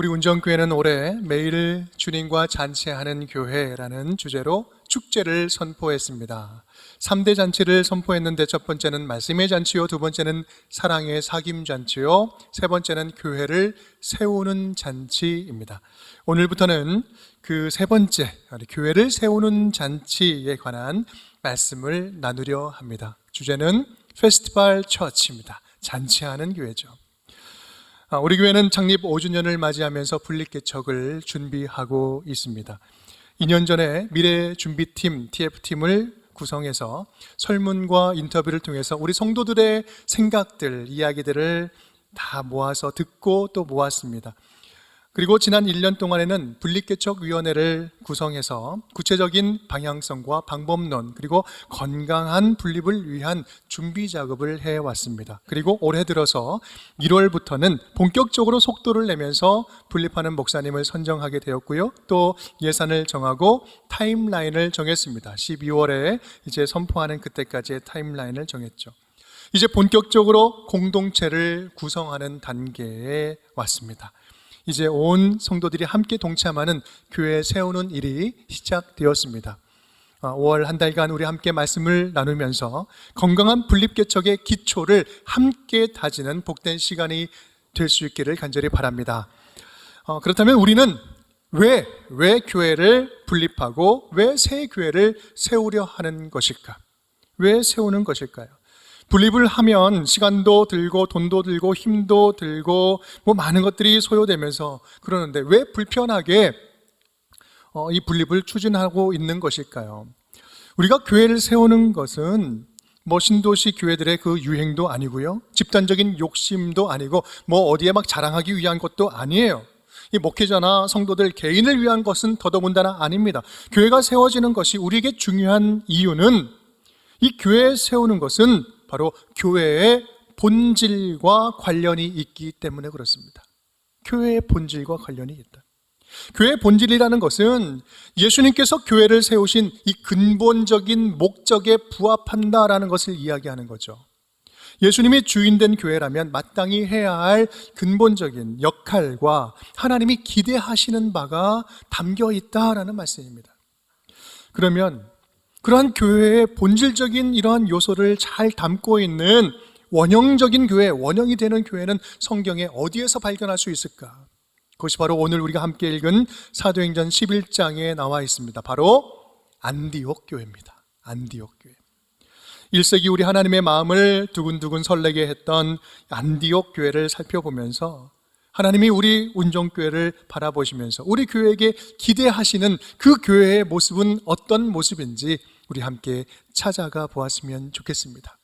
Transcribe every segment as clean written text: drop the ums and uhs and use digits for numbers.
우리 운정교회는 올해 매일 주님과 잔치하는 교회라는 주제로 축제를 선포했습니다. 3대 잔치를 선포했는데 첫 번째는 말씀의 잔치요, 두 번째는 사랑의 사귐 잔치요, 세 번째는 교회를 세우는 잔치입니다. 오늘부터는 그 세 번째, 교회를 세우는 잔치에 관한 말씀을 나누려 합니다. 주제는 페스티벌 처치입니다. 잔치하는 교회죠. 우리 교회는 창립 5주년을 맞이하면서 분립개척을 준비하고 있습니다. 2년 전에 미래준비팀, TF팀을 구성해서 설문과 인터뷰를 통해서 우리 성도들의 생각들, 이야기들을 다 모아서 듣고 또 모았습니다. 그리고 지난 1년 동안에는 분립개척위원회를 구성해서 구체적인 방향성과 방법론 그리고 건강한 분립을 위한 준비 작업을 해왔습니다. 그리고 올해 들어서 1월부터는 본격적으로 속도를 내면서 분립하는 목사님을 선정하게 되었고요. 또 예산을 정하고 타임라인을 정했습니다. 12월에 이제 선포하는 그때까지의 타임라인을 정했죠. 이제 본격적으로 공동체를 구성하는 단계에 왔습니다. 이제 온 성도들이 함께 동참하는 교회 세우는 일이 시작되었습니다. 5월 한 달간 우리 함께 말씀을 나누면서 건강한 분립개척의 기초를 함께 다지는 복된 시간이 될 수 있기를 간절히 바랍니다. 그렇다면 우리는 왜 교회를 분립하고 왜 새 교회를 세우려 하는 것일까? 왜 세우는 것일까요? 분립을 하면 시간도 들고 돈도 들고 힘도 들고 많은 것들이 소요되면서 그러는데 왜 불편하게 이 분립을 추진하고 있는 것일까요? 우리가 교회를 세우는 것은 신도시 교회들의 그 유행도 아니고요, 집단적인 욕심도 아니고 어디에 막 자랑하기 위한 것도 아니에요. 이 목회자나 성도들 개인을 위한 것은 더더군다나 아닙니다. 교회가 세워지는 것이 우리에게 중요한 이유는 이 교회 세우는 것은 바로 교회의 본질과 관련이 있기 때문에 그렇습니다. 교회의 본질과 관련이 있다. 교회의 본질이라는 것은 예수님께서 교회를 세우신 이 근본적인 목적에 부합한다라는 것을 이야기하는 거죠. 예수님이 주인된 교회라면 마땅히 해야 할 근본적인 역할과 하나님이 기대하시는 바가 담겨 있다라는 말씀입니다. 그러면 그러한 교회의 본질적인 이러한 요소를 잘 담고 있는 원형적인 교회, 원형이 되는 교회는 성경에 어디에서 발견할 수 있을까? 그것이 바로 오늘 우리가 함께 읽은 사도행전 11장에 나와 있습니다. 바로 안디옥 교회입니다. 안디옥 교회. 1세기 우리 하나님의 마음을 두근두근 설레게 했던 안디옥 교회를 살펴보면서 하나님이 우리 운정교회를 바라보시면서 우리 교회에게 기대하시는 그 교회의 모습은 어떤 모습인지 우리 함께 찾아가 보았으면 좋겠습니다.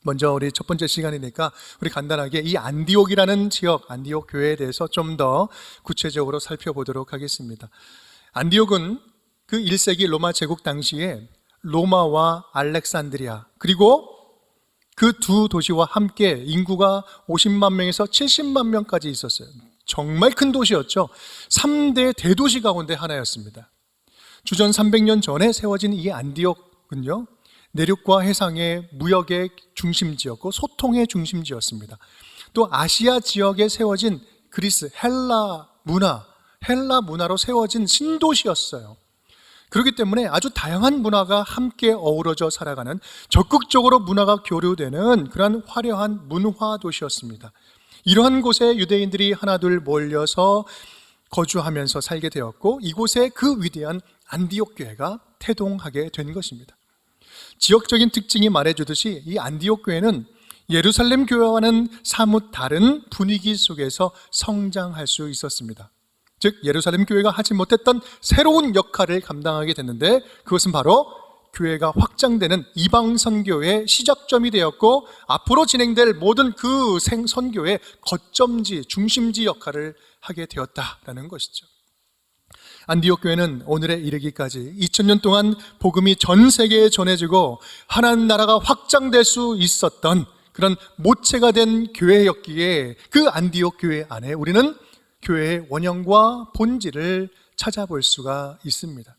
먼저 우리 첫 번째 시간이니까 우리 간단하게 이 안디옥이라는 지역, 안디옥 교회에 대해서 좀 더 구체적으로 살펴보도록 하겠습니다. 안디옥은 그 1세기 로마 제국 당시에 로마와 알렉산드리아 그리고 그 두 도시와 함께 인구가 50만 명에서 70만 명까지 있었어요. 정말 큰 도시였죠. 3대 대도시 가운데 하나였습니다. 주전 300년 전에 세워진 이 안디옥은요, 내륙과 해상의 무역의 중심지였고 소통의 중심지였습니다. 또 아시아 지역에 세워진 그리스, 헬라 문화로 세워진 신도시였어요. 그렇기 때문에 아주 다양한 문화가 함께 어우러져 살아가는, 적극적으로 문화가 교류되는 그런 화려한 문화 도시였습니다. 이러한 곳에 유대인들이 하나둘 몰려서 거주하면서 살게 되었고, 이곳에 그 위대한 안디옥 교회가 태동하게 된 것입니다. 지역적인 특징이 말해주듯이 이 안디옥 교회는 예루살렘 교회와는 사뭇 다른 분위기 속에서 성장할 수 있었습니다. 즉 예루살렘 교회가 하지 못했던 새로운 역할을 감당하게 됐는데, 그것은 바로 교회가 확장되는 이방 선교의 시작점이 되었고, 앞으로 진행될 모든 그 선교의 거점지, 중심지 역할을 하게 되었다라는 것이죠. 안디옥 교회는 오늘에 이르기까지 2000년 동안 복음이 전 세계에 전해지고 하나님 나라가 확장될 수 있었던 그런 모체가 된 교회였기에, 그 안디옥 교회 안에 우리는 교회의 원형과 본질을 찾아볼 수가 있습니다.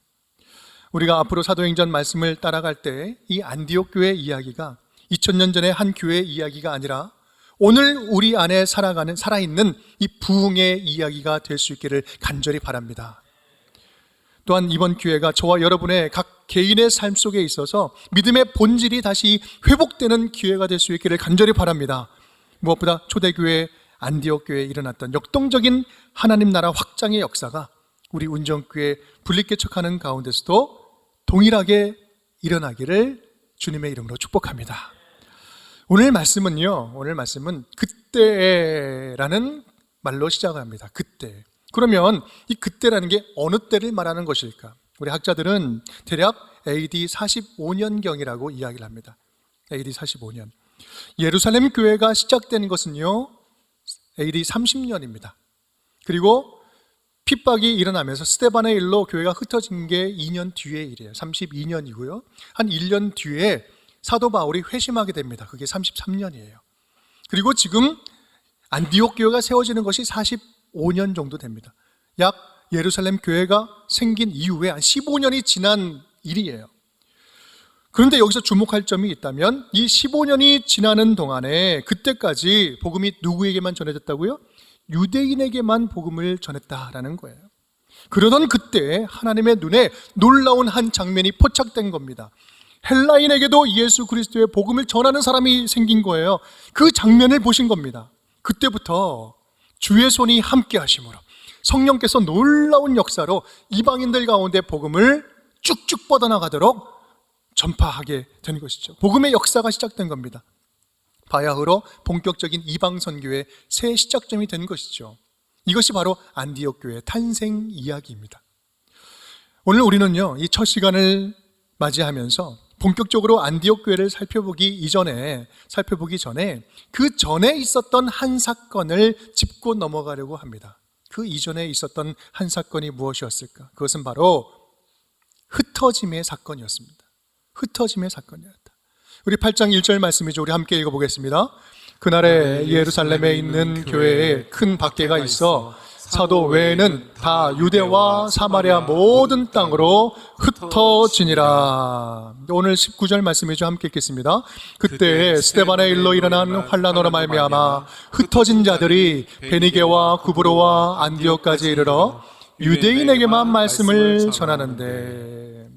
우리가 앞으로 사도행전 말씀을 따라갈 때 이 안디옥 교회 이야기가 2000년 전의 한 교회 이야기가 아니라 오늘 우리 안에 살아있는 이 부흥의 이야기가 될 수 있기를 간절히 바랍니다. 또한 이번 기회가 저와 여러분의 각 개인의 삶 속에 있어서 믿음의 본질이 다시 회복되는 기회가 될 수 있기를 간절히 바랍니다. 무엇보다 초대교회 안디옥 교회에 일어났던 역동적인 하나님 나라 확장의 역사가 우리 운정교회 분립개척하는 가운데서도 동일하게 일어나기를 주님의 이름으로 축복합니다. 오늘 말씀은 그때라는 말로 시작을 합니다. 그때. 그러면 이 그때라는 게 어느 때를 말하는 것일까? 우리 학자들은 대략 AD 45년경이라고 이야기를 합니다. AD 45년. 예루살렘 교회가 시작된 것은요, AD 30년입니다. 그리고 핍박이 일어나면서 스데반의 일로 교회가 흩어진 게 2년 뒤의 일이에요. 32년이고요. 한 1년 뒤에 사도 바울이 회심하게 됩니다. 그게 33년이에요. 그리고 지금 안디옥 교회가 세워지는 것이 45년 정도 됩니다. 약 예루살렘 교회가 생긴 이후에 한 15년이 지난 일이에요. 그런데 여기서 주목할 점이 있다면 이 15년이 지나는 동안에 그때까지 복음이 누구에게만 전해졌다고요? 유대인에게만 복음을 전했다라는 거예요. 그러던 그때 하나님의 눈에 놀라운 한 장면이 포착된 겁니다. 헬라인에게도 예수 그리스도의 복음을 전하는 사람이 생긴 거예요. 그 장면을 보신 겁니다. 그때부터 주의 손이 함께 하심으로 성령께서 놀라운 역사로 이방인들 가운데 복음을 쭉쭉 뻗어나가도록 전파하게 된 것이죠. 복음의 역사가 시작된 겁니다. 바야흐로 본격적인 이방 선교의 새 시작점이 된 것이죠. 이것이 바로 안디옥 교회의 탄생 이야기입니다. 오늘 우리는요, 이 첫 시간을 맞이하면서 본격적으로 안디옥 교회를 살펴보기 전에 그 전에 있었던 한 사건을 짚고 넘어가려고 합니다. 그 이전에 있었던 한 사건이 무엇이었을까? 그것은 바로 흩어짐의 사건이었습니다. 흩어짐의 사건이었다. 우리 8장 1절 말씀이죠. 우리 함께 읽어보겠습니다. 그날에 예루살렘에 있는 교회에 큰 박해가 있어 사도 외에는 다 유대와 사마리아 모든 땅으로 흩어지니라. 오늘 19절 말씀이죠. 함께 읽겠습니다. 그때 스데반의 일로 일어난 환난으로 말미암아 흩어진 자들이 베니게와 구브로와 안디옥까지 이르러 유대인에게만 말씀을 전하는데,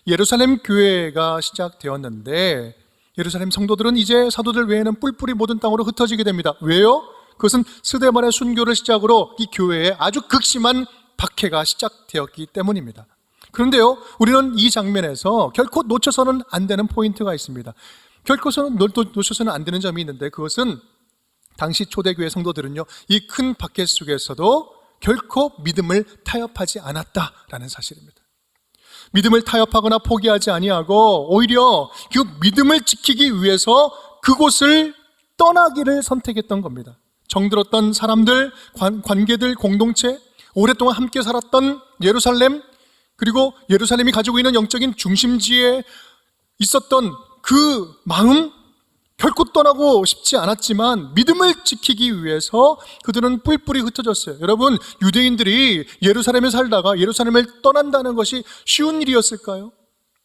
예루살렘 교회가 시작되었는데 예루살렘 성도들은 이제 사도들 외에는 뿔뿔이 모든 땅으로 흩어지게 됩니다. 왜요? 그것은 스데반의 순교를 시작으로 이 교회에 아주 극심한 박해가 시작되었기 때문입니다. 그런데요, 우리는 이 장면에서 결코 놓쳐서는 안 되는 포인트가 있습니다. 결코 놓쳐서는 안 되는 점이 있는데, 그것은 당시 초대교회 성도들은요, 이 큰 박해 속에서도 결코 믿음을 타협하지 않았다라는 사실입니다. 믿음을 타협하거나 포기하지 아니하고 오히려 그 믿음을 지키기 위해서 그곳을 떠나기를 선택했던 겁니다. 정들었던 사람들, 관계들, 공동체, 오랫동안 함께 살았던 예루살렘, 그리고 예루살렘이 가지고 있는 영적인 중심지에 있었던 그 마음, 결코 떠나고 싶지 않았지만 믿음을 지키기 위해서 그들은 뿔뿔이 흩어졌어요. 여러분, 유대인들이 예루살렘에 살다가 예루살렘을 떠난다는 것이 쉬운 일이었을까요?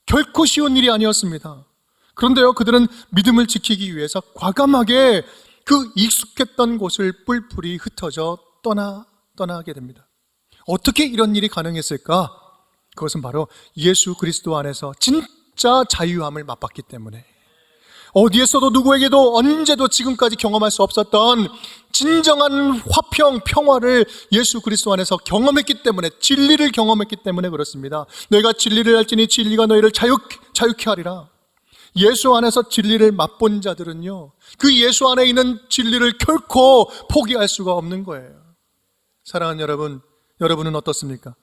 결코 쉬운 일이 아니었습니다. 그런데요, 그들은 믿음을 지키기 위해서 과감하게 그 익숙했던 곳을 뿔뿔이 흩어져 떠나게 됩니다. 어떻게 이런 일이 가능했을까? 그것은 바로 예수 그리스도 안에서 진짜 자유함을 맛봤기 때문에, 어디에서도 누구에게도 언제도 지금까지 경험할 수 없었던 진정한 화평, 평화를 예수 그리스도 안에서 경험했기 때문에, 진리를 경험했기 때문에 그렇습니다. 너희가 진리를 알지니 진리가 너희를 자유케 하리라. 예수 안에서 진리를 맛본 자들은요, 그 예수 안에 있는 진리를 결코 포기할 수가 없는 거예요. 사랑하는 여러분, 여러분은 어떻습니까?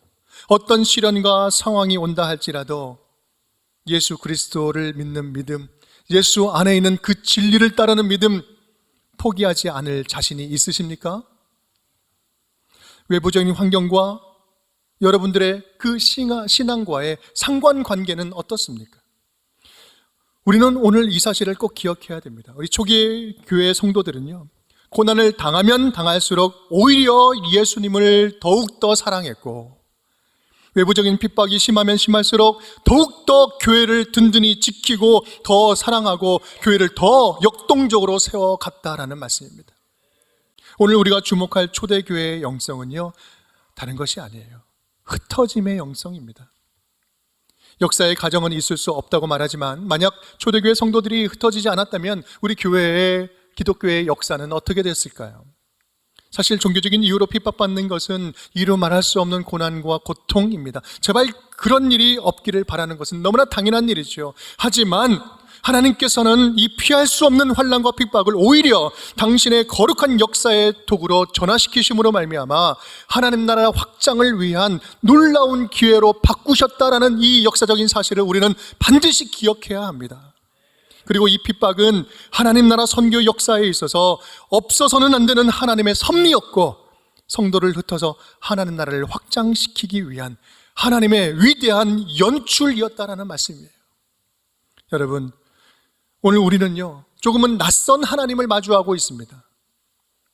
어떤 시련과 상황이 온다 할지라도 예수 그리스도를 믿는 믿음, 예수 안에 있는 그 진리를 따르는 믿음, 포기하지 않을 자신이 있으십니까? 외부적인 환경과 여러분들의 그 신앙과의 상관관계는 어떻습니까? 우리는 오늘 이 사실을 꼭 기억해야 됩니다. 우리 초기 교회 성도들은요, 고난을 당하면 당할수록 오히려 예수님을 더욱더 사랑했고, 외부적인 핍박이 심하면 심할수록 더욱더 교회를 든든히 지키고 더 사랑하고 교회를 더 역동적으로 세워갔다라는 말씀입니다. 오늘 우리가 주목할 초대교회의 영성은요, 다른 것이 아니에요. 흩어짐의 영성입니다. 역사의 가정은 있을 수 없다고 말하지만 만약 초대교회 성도들이 흩어지지 않았다면 우리 교회의 기독교의 역사는 어떻게 됐을까요? 사실 종교적인 이유로 핍박받는 것은 이루 말할 수 없는 고난과 고통입니다. 제발 그런 일이 없기를 바라는 것은 너무나 당연한 일이죠. 하지만 하나님께서는 이 피할 수 없는 환난과 핍박을 오히려 당신의 거룩한 역사의 도구로 전화시키심으로 말미암아 하나님 나라 확장을 위한 놀라운 기회로 바꾸셨다라는 이 역사적인 사실을 우리는 반드시 기억해야 합니다. 그리고 이 핍박은 하나님 나라 선교 역사에 있어서 없어서는 안 되는 하나님의 섭리였고 성도를 흩어서 하나님 나라를 확장시키기 위한 하나님의 위대한 연출이었다라는 말씀이에요. 여러분, 오늘 우리는요, 조금은 낯선 하나님을 마주하고 있습니다.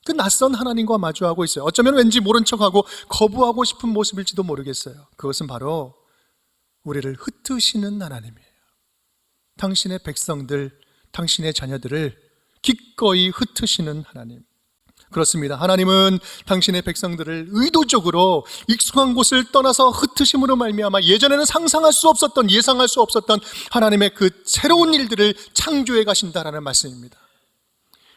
그 낯선 하나님과 마주하고 있어요. 어쩌면 왠지 모른 척하고 거부하고 싶은 모습일지도 모르겠어요. 그것은 바로 우리를 흩으시는 하나님이에요. 당신의 백성들, 당신의 자녀들을 기꺼이 흩으시는 하나님. 그렇습니다. 하나님은 당신의 백성들을 의도적으로 익숙한 곳을 떠나서 흩으심으로 말미암아 예전에는 상상할 수 없었던, 예상할 수 없었던 하나님의 그 새로운 일들을 창조해 가신다라는 말씀입니다.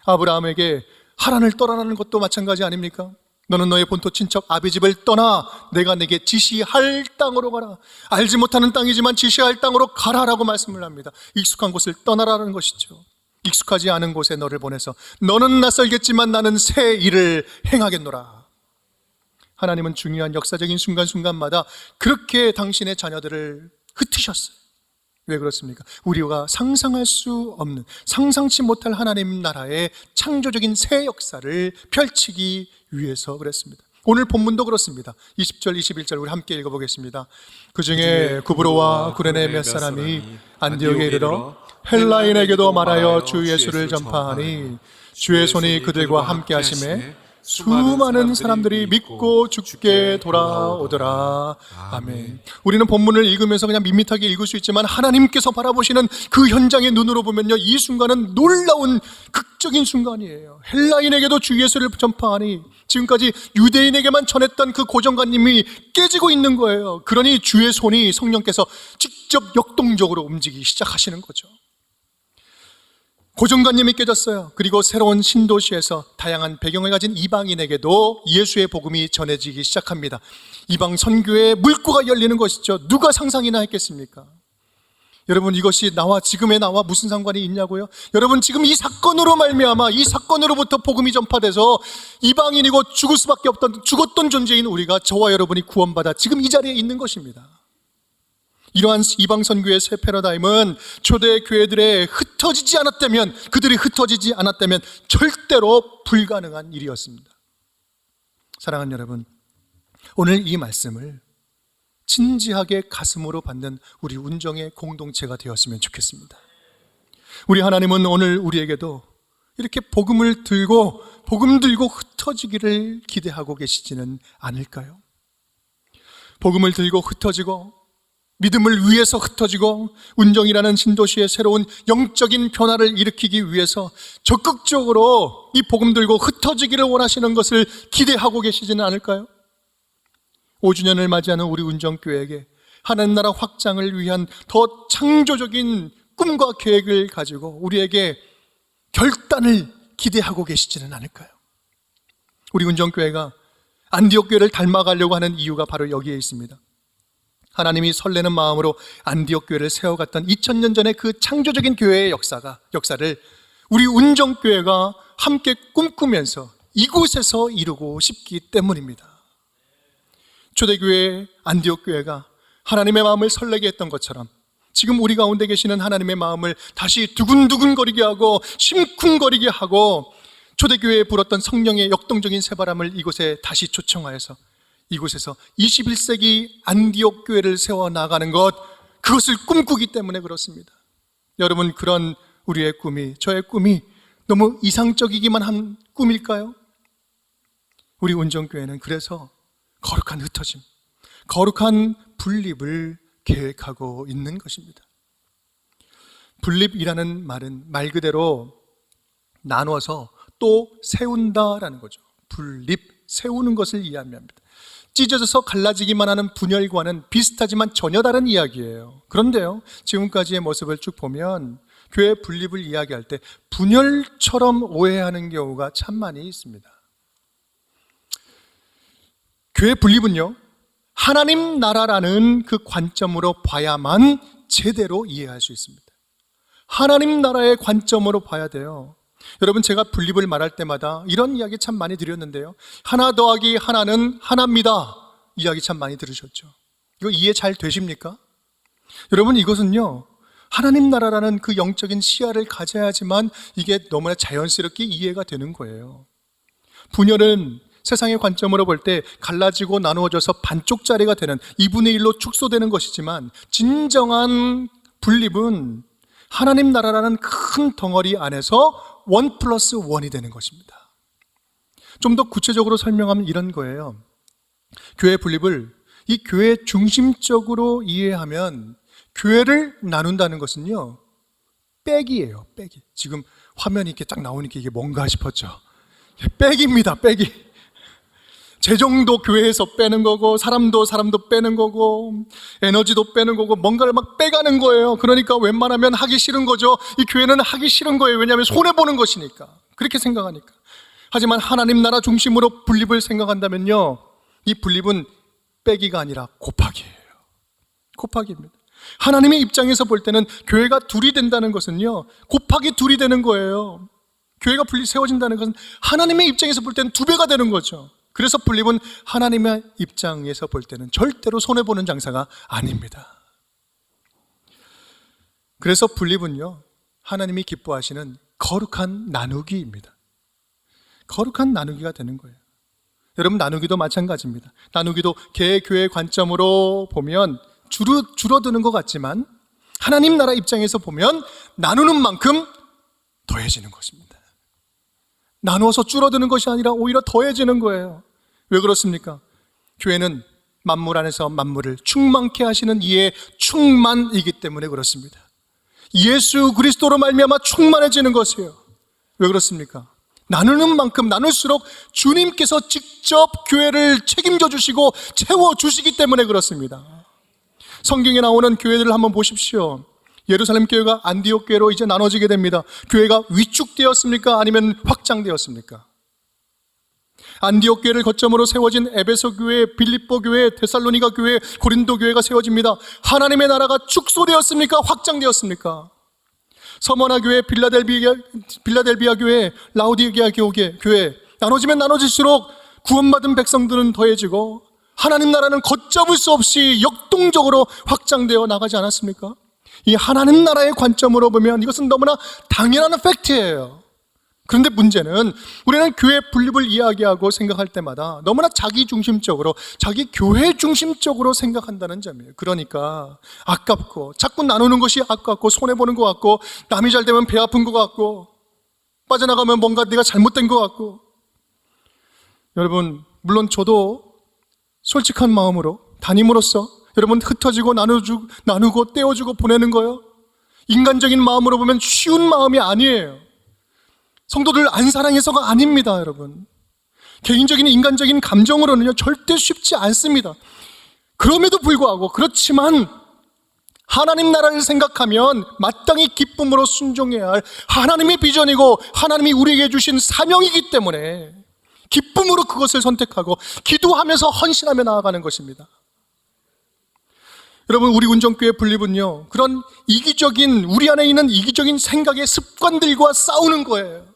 아브라함에게 하란을 떠나라는 것도 마찬가지 아닙니까? 너는 너의 본토 친척 아비 집을 떠나 내가 내게 지시할 땅으로 가라. 알지 못하는 땅이지만 지시할 땅으로 가라라고 말씀을 합니다. 익숙한 곳을 떠나라는 것이죠. 익숙하지 않은 곳에 너를 보내서 너는 낯설겠지만 나는 새 일을 행하겠노라. 하나님은 중요한 역사적인 순간순간마다 그렇게 당신의 자녀들을 흩으셨어요. 왜 그렇습니까? 우리가 상상할 수 없는, 상상치 못할 하나님 나라의 창조적인 새 역사를 펼치기 위해서 그랬습니다. 오늘 본문도 그렇습니다. 20절, 21절 우리 함께 읽어보겠습니다. 그 중에 구브로와 구레네 몇 사람이 안디옥에 이르러 헬라인에게도 말하여 주 예수를 전파하니 주의 손이 그들과 함께 하심에 수많은 사람들이 믿고 주께 돌아오더라. 아멘. 우리는 본문을 읽으면서 그냥 밋밋하게 읽을 수 있지만 하나님께서 바라보시는 그 현장의 눈으로 보면요, 이 순간은 놀라운 극적인 순간이에요. 헬라인에게도 주 예수를 전파하니 지금까지 유대인에게만 전했던 그 고정관념이 깨지고 있는 거예요. 그러니 주의 손이, 성령께서 직접 역동적으로 움직이기 시작하시는 거죠. 고정관념이 깨졌어요. 그리고 새로운 신도시에서 다양한 배경을 가진 이방인에게도 예수의 복음이 전해지기 시작합니다. 이방 선교의 물꼬가 열리는 것이죠. 누가 상상이나 했겠습니까? 여러분, 이것이 지금의 나와 무슨 상관이 있냐고요? 여러분, 지금 이 사건으로 말미암아, 이 사건으로부터 복음이 전파돼서 이방인이고 죽었던 존재인 우리가, 저와 여러분이 구원받아 지금 이 자리에 있는 것입니다. 이러한 이방 선교의 새 패러다임은 초대 교회들의 그들이 흩어지지 않았다면 절대로 불가능한 일이었습니다. 사랑하는 여러분, 오늘 이 말씀을 진지하게 가슴으로 받는 우리 운정의 공동체가 되었으면 좋겠습니다. 우리 하나님은 오늘 우리에게도 이렇게 복음 들고 흩어지기를 기대하고 계시지는 않을까요? 복음을 들고 흩어지고 믿음을 위해서 흩어지고 운정이라는 신도시의 새로운 영적인 변화를 일으키기 위해서 적극적으로 이 복음 들고 흩어지기를 원하시는 것을 기대하고 계시지는 않을까요? 5주년을 맞이하는 우리 운정교회에게 하나님 나라 확장을 위한 더 창조적인 꿈과 계획을 가지고 우리에게 결단을 기대하고 계시지는 않을까요? 우리 운정교회가 안디옥 교회를 닮아가려고 하는 이유가 바로 여기에 있습니다. 하나님이 설레는 마음으로 안디옥 교회를 세워갔던 2000년 전의 그 창조적인 교회의 역사를 우리 운정교회가 함께 꿈꾸면서 이곳에서 이루고 싶기 때문입니다. 초대교회 안디옥 교회가 하나님의 마음을 설레게 했던 것처럼 지금 우리 가운데 계시는 하나님의 마음을 다시 두근두근거리게 하고 심쿵거리게 하고 초대교회에 불었던 성령의 역동적인 새바람을 이곳에 다시 초청하여서 이곳에서 21세기 안디옥 교회를 세워나가는 것, 그것을 꿈꾸기 때문에 그렇습니다. 여러분, 그런 우리의 꿈이, 저의 꿈이 너무 이상적이기만 한 꿈일까요? 우리 운정교회는 그래서 거룩한 흩어짐, 거룩한 분립을 계획하고 있는 것입니다. 분립이라는 말은 말 그대로 나눠서 또 세운다라는 거죠. 분립, 세우는 것을 이야기합니다. 찢어져서 갈라지기만 하는 분열과는 비슷하지만 전혀 다른 이야기예요. 그런데요, 지금까지의 모습을 쭉 보면 교회 분립을 이야기할 때 분열처럼 오해하는 경우가 참 많이 있습니다. 교회 분립은요, 하나님 나라라는 그 관점으로 봐야만 제대로 이해할 수 있습니다. 하나님 나라의 관점으로 봐야 돼요. 여러분, 제가 분립을 말할 때마다 이런 이야기 참 많이 드렸는데요, 하나 더하기 하나는 하나입니다 이야기 참 많이 들으셨죠? 이거 이해 잘 되십니까? 여러분, 이것은요, 하나님 나라라는 그 영적인 시야를 가져야지만 이게 너무나 자연스럽게 이해가 되는 거예요. 분열은 세상의 관점으로 볼 때 갈라지고 나누어져서 반쪽짜리가 되는 2분의 1로 축소되는 것이지만, 진정한 분립은 하나님 나라라는 큰 덩어리 안에서 1+1이 되는 것입니다. 좀 더 구체적으로 설명하면 이런 거예요. 교회 분립을 이 교회 중심적으로 이해하면, 교회를 나눈다는 것은요, 빼기예요. 빼기. 지금 화면이 이렇게 딱 나오니까 이게 뭔가 싶었죠. 빼기입니다. 빼기. 재정도 교회에서 빼는 거고, 사람도 빼는 거고, 에너지도 빼는 거고, 뭔가를 막 빼가는 거예요. 그러니까 웬만하면 하기 싫은 거죠. 이 교회는 하기 싫은 거예요. 왜냐하면 손해보는 것이니까. 그렇게 생각하니까. 하지만 하나님 나라 중심으로 분립을 생각한다면요, 이 분립은 빼기가 아니라 곱하기예요. 곱하기입니다. 하나님의 입장에서 볼 때는 교회가 둘이 된다는 것은요, 곱하기 둘이 되는 거예요. 교회가 분립 세워진다는 것은 하나님의 입장에서 볼 때는 2배가 되는 거죠. 그래서 분립은 하나님의 입장에서 볼 때는 절대로 손해보는 장사가 아닙니다. 그래서 분립은요, 하나님이 기뻐하시는 거룩한 나누기입니다. 거룩한 나누기가 되는 거예요. 여러분, 나누기도 마찬가지입니다. 나누기도 개교회 관점으로 보면 줄어드는 것 같지만, 하나님 나라 입장에서 보면 나누는 만큼 더해지는 것입니다. 나누어서 줄어드는 것이 아니라 오히려 더해지는 거예요. 왜 그렇습니까? 교회는 만물 안에서 만물을 충만케 하시는 이의 충만이기 때문에 그렇습니다. 예수 그리스도로 말미암아 충만해지는 것이에요. 왜 그렇습니까? 나누는 만큼 나눌수록 주님께서 직접 교회를 책임져 주시고 채워주시기 때문에 그렇습니다. 성경에 나오는 교회들을 한번 보십시오. 예루살렘 교회가 안디옥 교회로 이제 나눠지게 됩니다. 교회가 위축되었습니까? 아니면 확장되었습니까? 안디옥 교회를 거점으로 세워진 에베소 교회, 빌립보 교회, 데살로니가 교회, 고린도 교회가 세워집니다. 하나님의 나라가 축소되었습니까? 확장되었습니까? 서머나 교회, 빌라델비아 교회, 라우디게아 교회, 나눠지면 나눠질수록 구원받은 백성들은 더해지고 하나님 나라는 걷잡을 수 없이 역동적으로 확장되어 나가지 않았습니까? 이 하나님 나라의 관점으로 보면 이것은 너무나 당연한 팩트예요. 그런데 문제는 우리는 교회 분립을 이야기하고 생각할 때마다 너무나 자기 중심적으로, 자기 교회 중심적으로 생각한다는 점이에요. 그러니까 아깝고, 자꾸 나누는 것이 아깝고, 손해보는 것 같고, 남이 잘 되면 배 아픈 것 같고, 빠져나가면 뭔가 내가 잘못된 것 같고. 여러분, 물론 저도 솔직한 마음으로 담임으로서 여러분, 흩어지고 나누고 떼어주고 보내는 거요, 인간적인 마음으로 보면 쉬운 마음이 아니에요. 성도들 안 사랑해서가 아닙니다, 여러분. 개인적인 인간적인 감정으로는요, 절대 쉽지 않습니다. 그럼에도 불구하고, 그렇지만 하나님 나라를 생각하면 마땅히 기쁨으로 순종해야 할 하나님의 비전이고 하나님이 우리에게 주신 사명이기 때문에 기쁨으로 그것을 선택하고 기도하면서 헌신하며 나아가는 것입니다. 여러분, 우리 운정교회 분립은요, 그런 이기적인, 우리 안에 있는 이기적인 생각의 습관들과 싸우는 거예요.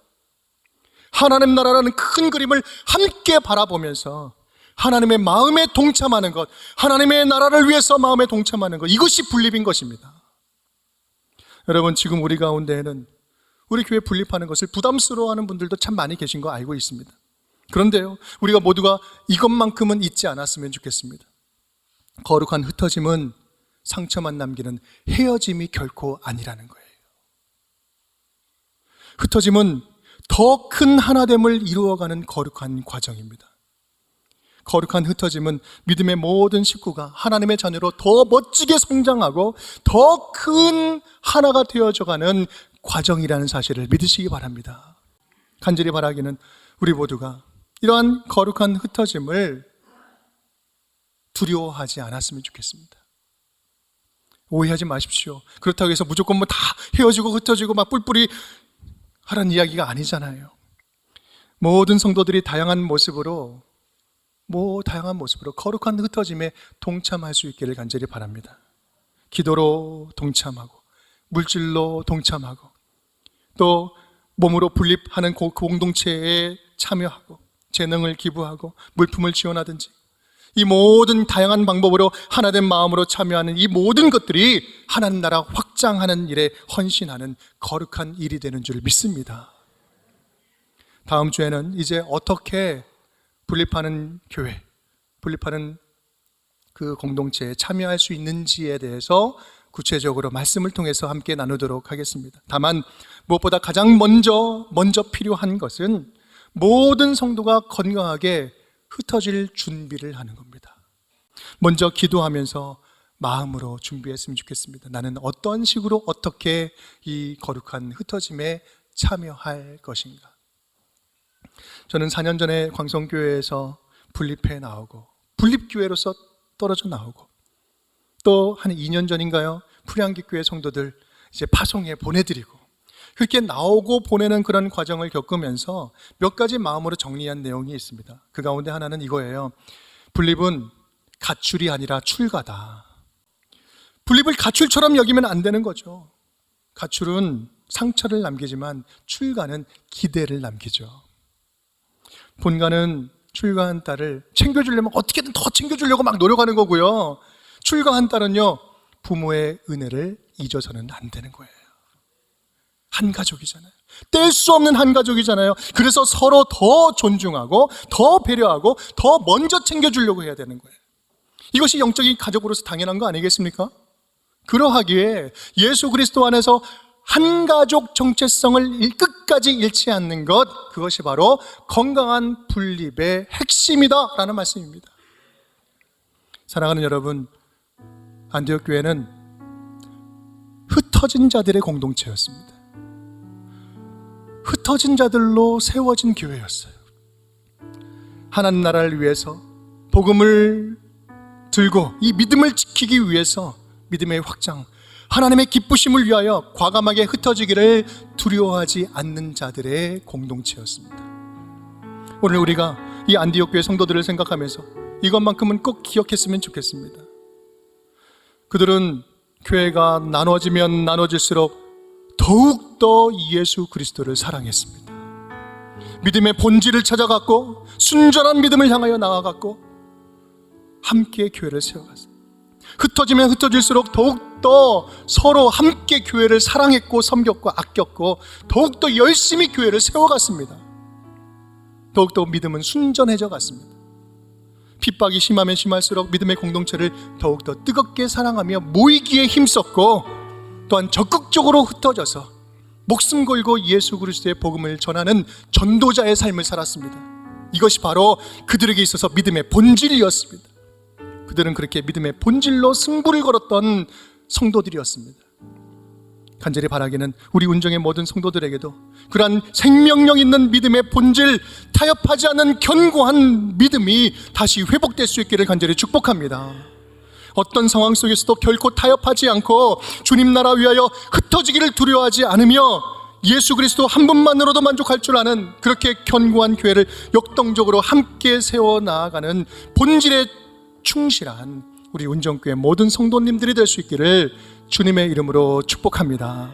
하나님 나라라는 큰 그림을 함께 바라보면서 하나님의 마음에 동참하는 것, 하나님의 나라를 위해서 마음에 동참하는 것, 이것이 분립인 것입니다. 여러분, 지금 우리 가운데에는 우리 교회 분립하는 것을 부담스러워하는 분들도 참 많이 계신 거 알고 있습니다. 그런데요, 우리가 모두가 이것만큼은 잊지 않았으면 좋겠습니다. 거룩한 흩어짐은 상처만 남기는 헤어짐이 결코 아니라는 거예요. 흩어짐은 더 큰 하나됨을 이루어가는 거룩한 과정입니다. 거룩한 흩어짐은 믿음의 모든 식구가 하나님의 자녀로 더 멋지게 성장하고 더 큰 하나가 되어져가는 과정이라는 사실을 믿으시기 바랍니다. 간절히 바라기는 우리 모두가 이러한 거룩한 흩어짐을 두려워하지 않았으면 좋겠습니다. 오해하지 마십시오. 그렇다고 해서 무조건 다 헤어지고 흩어지고 막 뿔뿔이 하라는 이야기가 아니잖아요. 모든 성도들이 다양한 모습으로 거룩한 흩어짐에 동참할 수 있기를 간절히 바랍니다. 기도로 동참하고 물질로 동참하고 또 몸으로 분립하는 공동체에 참여하고 재능을 기부하고 물품을 지원하든지 이 모든 다양한 방법으로 하나된 마음으로 참여하는 이 모든 것들이 하나님 나라 확장하는 일에 헌신하는 거룩한 일이 되는 줄 믿습니다. 다음 주에는 이제 어떻게 분립하는 교회, 분립하는 그 공동체에 참여할 수 있는지에 대해서 구체적으로 말씀을 통해서 함께 나누도록 하겠습니다. 다만 무엇보다 가장 먼저 필요한 것은 모든 성도가 건강하게 흩어질 준비를 하는 겁니다. 먼저 기도하면서 마음으로 준비했으면 좋겠습니다. 나는 어떤 식으로 어떻게 이 거룩한 흩어짐에 참여할 것인가. 저는 4년 전에 광성교회에서 분립해 나오고 분립교회로서 떨어져 나오고 또 한 2년 전인가요? 풀향기교회 성도들 이제 파송해 보내드리고 그렇게 나오고 보내는 그런 과정을 겪으면서 몇 가지 마음으로 정리한 내용이 있습니다. 그 가운데 하나는 이거예요. 분립은 가출이 아니라 출가다. 분립을 가출처럼 여기면 안 되는 거죠. 가출은 상처를 남기지만 출가는 기대를 남기죠. 본가는 출가한 딸을 챙겨주려면 어떻게든 더 챙겨주려고 막 노력하는 거고요. 출가한 딸은요, 부모의 은혜를 잊어서는 안 되는 거예요. 한 가족이잖아요. 뗄 수 없는 한 가족이잖아요. 그래서 서로 더 존중하고 더 배려하고 더 먼저 챙겨주려고 해야 되는 거예요. 이것이 영적인 가족으로서 당연한 거 아니겠습니까? 그러하기에 예수 그리스도 안에서 한 가족 정체성을 끝까지 잃지 않는 것, 그것이 바로 건강한 분립의 핵심이다 라는 말씀입니다. 사랑하는 여러분, 안디옥 교회는 흩어진 자들의 공동체였습니다. 흩어진 자들로 세워진 교회였어요. 하나님 나라를 위해서 복음을 들고 이 믿음을 지키기 위해서 믿음의 확장, 하나님의 기쁘심을 위하여 과감하게 흩어지기를 두려워하지 않는 자들의 공동체였습니다. 오늘 우리가 이 안디옥 교회 성도들을 생각하면서 이것만큼은 꼭 기억했으면 좋겠습니다. 그들은 교회가 나눠지면 나눠질수록 더욱더 예수 그리스도를 사랑했습니다. 믿음의 본질을 찾아갔고 순전한 믿음을 향하여 나아갔고 함께 교회를 세워갔어요. 흩어지면 흩어질수록 더욱더 서로 함께 교회를 사랑했고 섬겼고 아꼈고 더욱더 열심히 교회를 세워갔습니다. 더욱더 믿음은 순전해져 갔습니다. 핍박이 심하면 심할수록 믿음의 공동체를 더욱더 뜨겁게 사랑하며 모이기에 힘썼고 또한 적극적으로 흩어져서 목숨 걸고 예수 그리스도의 복음을 전하는 전도자의 삶을 살았습니다. 이것이 바로 그들에게 있어서 믿음의 본질이었습니다. 그들은 그렇게 믿음의 본질로 승부를 걸었던 성도들이었습니다. 간절히 바라기는 우리 운정의 모든 성도들에게도 그러한 생명력 있는 믿음의 본질, 타협하지 않는 견고한 믿음이 다시 회복될 수 있기를 간절히 축복합니다. 어떤 상황 속에서도 결코 타협하지 않고 주님 나라 위하여 흩어지기를 두려워하지 않으며 예수 그리스도 한 분만으로도 만족할 줄 아는 그렇게 견고한 교회를 역동적으로 함께 세워나가는 본질에 충실한 우리 운정교회 모든 성도님들이 될 수 있기를 주님의 이름으로 축복합니다.